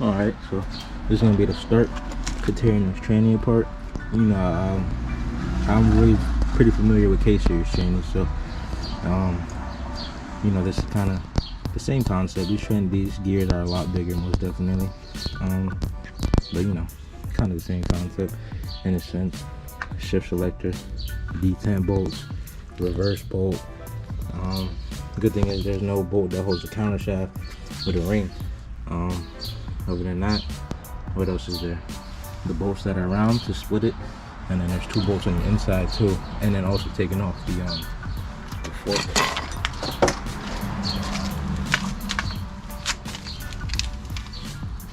Alright, so this is gonna be the start to tearing this tranny apart. You know, I'm really pretty familiar with K-series trannies, so you know, this is kind of the same concept. These gears are a lot bigger, most definitely, but you know, kind of the same concept in a sense. Shift selectors, D10 bolts, reverse bolt. The good thing is there's no bolt that holds the counter shaft with a ring. Other than that, what else is there? The bolts that are around to split it, and then there's 2 bolts on the inside too, and then also taking off the fork.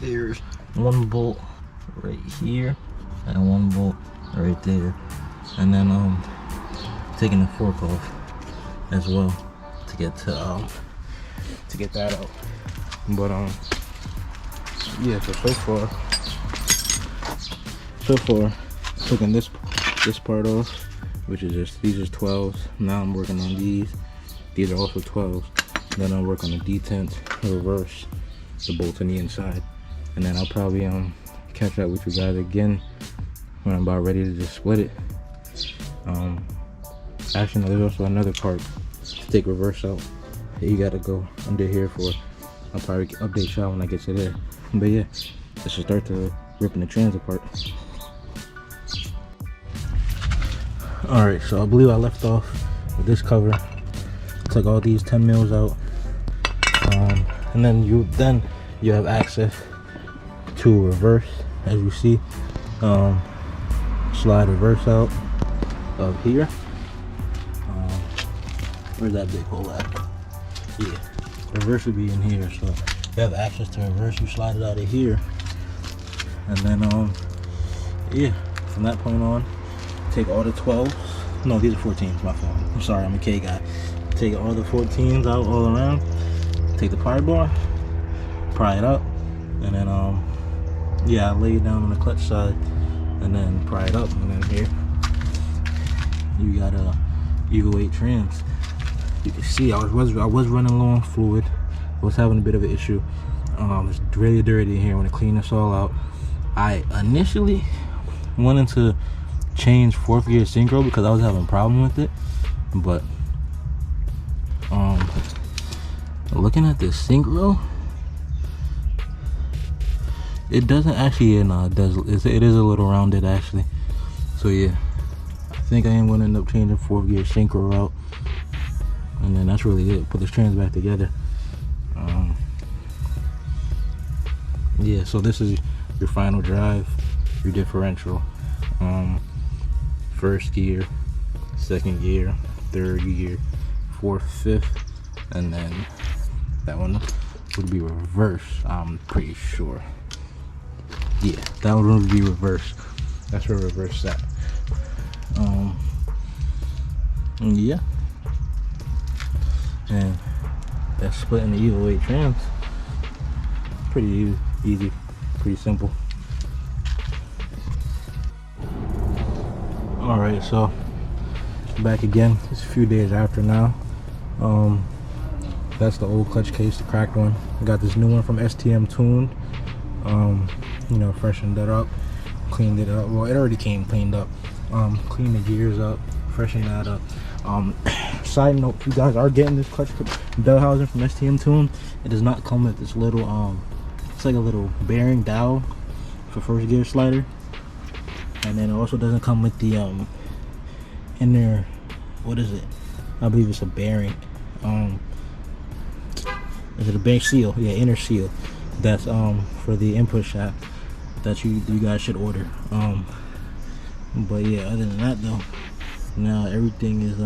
There's 1 bolt right here and 1 bolt right there, and then taking the fork off as well to get that out. But yeah, so far taking this part off, which is just, these are 12s. Now I'm working on these are also 12s. Then I'll work on the D10 reverse, the bolt on the inside, and then I'll probably catch up with you guys again when I'm about ready to just split it. Actually, no, there's also another part to take reverse out. You gotta go under here for. I'll probably update y'all when I get to there. But yeah, let's just start to ripping the trans apart. Alright, so I believe I left off with this cover. Took all these 10 mils out, and then you have access to reverse, as you see. Slide reverse out of here. Where's that big hole at? Yeah, reverse would be in here, so you have access to reverse. You slide it out of here, and then yeah, from that point on, take all the 12s. No, these are 14s, my fault. I'm sorry, I'm a K guy. Take all the 14s out all around. Take the pry bar, pry it up, and then yeah, I lay it down on the clutch side, and then pry it up, and then here you got a Eagle 8 trans. You can see I was running low on fluid. I was having a bit of an issue. It's really dirty in here. When I clean this all out, I initially wanted to change 4th gear synchro because I was having a problem with it, but looking at this synchro, it doesn't actually, it is a little rounded actually. So yeah, I think I am going to end up changing 4th gear synchro out, and then that's really it. Put this trans back together. Yeah, so this is your final drive, your differential. 1st gear, 2nd gear, 3rd gear, 4th, 5th, and then that one would be reverse, I'm pretty sure. Yeah, that one would be reverse. That's where reverse at. Yeah, and that's splitting the Eagle 8 trans. Pretty easy, pretty simple. Alright, so back again. It's a few days after now. That's the old clutch case, the cracked one. I got this new one from STM Tuned. You know, freshened that up, cleaned it up. Well, it already came cleaned up. Cleaned the gears up, freshened that up. Side note, if you guys are getting this clutch bell housing from STM Tuned, it does not come with this little it's like a little bearing dowel for 1st gear slider, and then it also doesn't come with the inner, what is it? I believe it's a bearing. Is it a bearing seal? Yeah, inner seal. That's for the input shaft that you guys should order. But yeah, other than that though, now everything is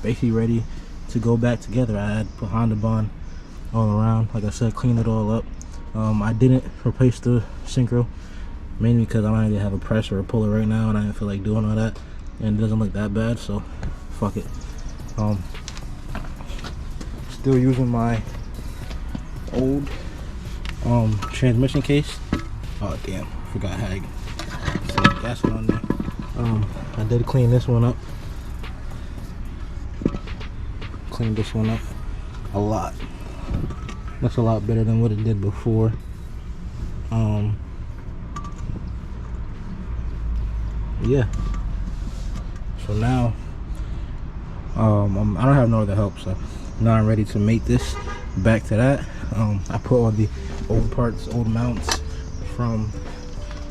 basically ready to go back together. I had put Honda Bond all around, like I said, clean it all up. I didn't replace the synchro, mainly because I don't really have a press or a puller right now, and I didn't feel like doing all that, and it doesn't look that bad, so fuck it. Still using my old transmission case. Oh damn, forgot hag. Some gasket on there. I did clean this one up. Cleaned this one up a lot. Looks a lot better than what it did before. Yeah. So now, I don't have no other help, so now I'm ready to make this back to that. I put all the old parts, old mounts from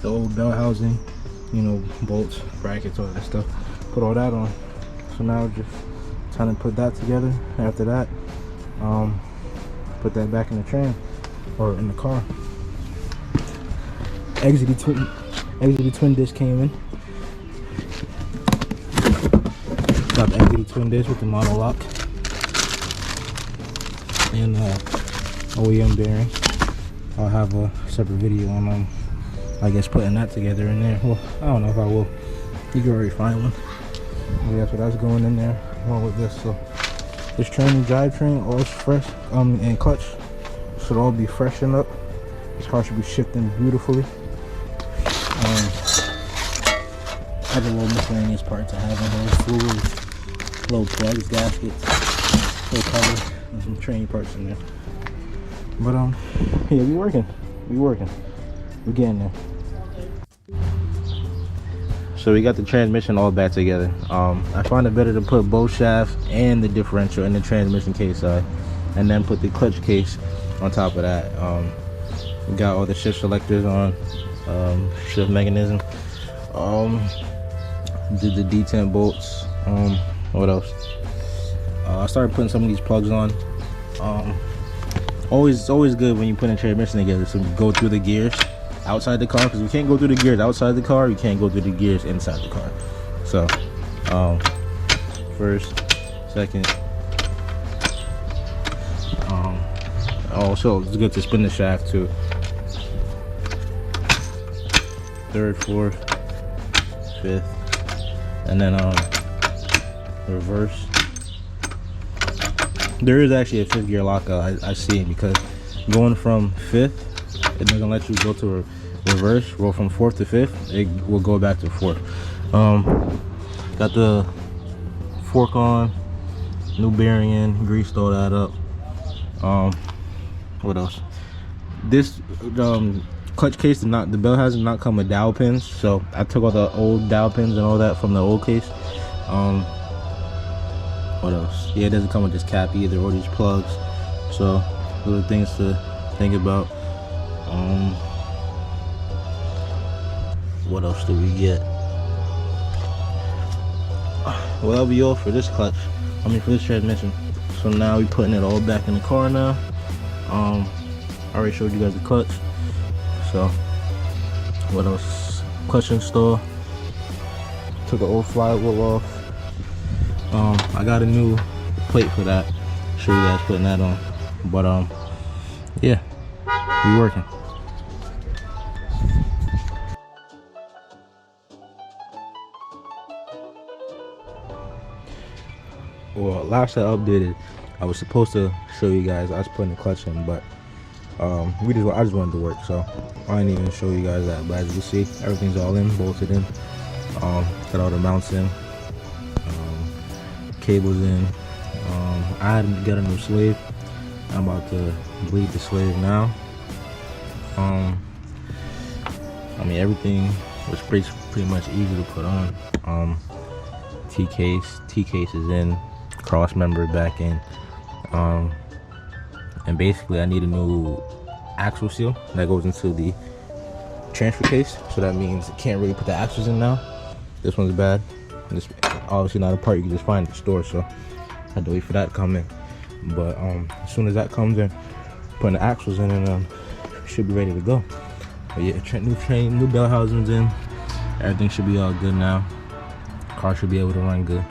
the old bell housing, you know, bolts, brackets, all that stuff. Put all that on. So now just trying to put that together. After that, put that back in the tram or in the car. Exit twin disc came in. Got the exit twin disc with the monolock and OEM bearing. I'll have a separate video on I guess putting that together in there. Well, I don't know if I will. You can already find one. But yeah, so that's going in there along with this. So this train and drivetrain, all is fresh, and clutch should all be freshened up. This car should be shifting beautifully. I have a little miscellaneous parts I have in there, fluids, little plugs, gaskets, little cover, and some train parts in there. But yeah, we working. We're getting there. So we got the transmission all back together. I find it better to put both shaft and the differential in the transmission case side, and then put the clutch case on top of that. We got all the shift selectors on, shift mechanism. Did the detent bolts. What else? I started putting some of these plugs on. It's always good when you put a transmission together to go through the gears outside the car, because you can't go through the gears outside the car, you can't go through the gears inside the car. So first, second, also it's good to spin the shaft too. Third, fourth, fifth, and then reverse. There is actually a fifth gear lockout, I see, because going from fifth, it doesn't let you go to a reverse. Roll from fourth to fifth, it will go back to fourth. Got the fork on, new bearing in, greased all that up. What else? This clutch case did not, the bell has not come with dowel pins, so I took all the old dowel pins and all that from the old case. What else? Yeah, it doesn't come with this cap either, or these plugs. So those are things to think about. What else do we get? Well, that'll be all for this clutch. For this transmission. So now we're putting it all back in the car now. I already showed you guys the clutch. So what else? Clutch install. Took the old flywheel off. I got a new plate for that. Show you guys putting that on. But yeah, we working. Well, last I updated, I was supposed to show you guys I was putting the clutch in, but I just wanted to work, so I didn't even show you guys that. But as you see, everything's all in, bolted in. Got all the mounts in, cables in. I had to get a new slave. I'm about to bleed the slave now. Everything was pretty much easy to put on. T-case is in, cross member back in, and basically I need a new axle seal that goes into the transfer case, so that means I can't really put the axles in now. This one's bad. This obviously not a part you can just find at the store, so I had to wait for that to come in. But as soon as that comes in, putting the axles in, and should be ready to go. But yeah, new bell housings in. Everything should be all good now. Car should be able to run good.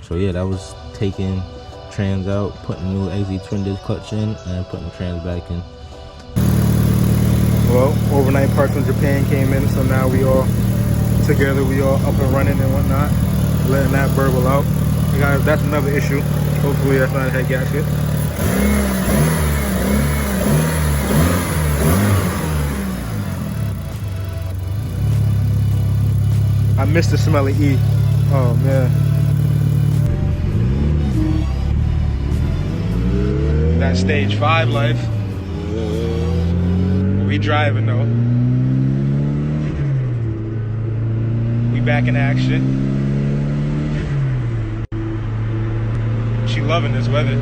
So yeah, that was taking trans out, putting new AZ twin disc clutch in, and putting the trans back in. Well, overnight parts from Japan came in, so now we all together, we all up and running and whatnot, letting that burble out. Guys, that's another issue. Hopefully that's not a head gasket. I missed the smelly E. Oh man. that stage 5 life. We driving though. We back in action. She loving this weather.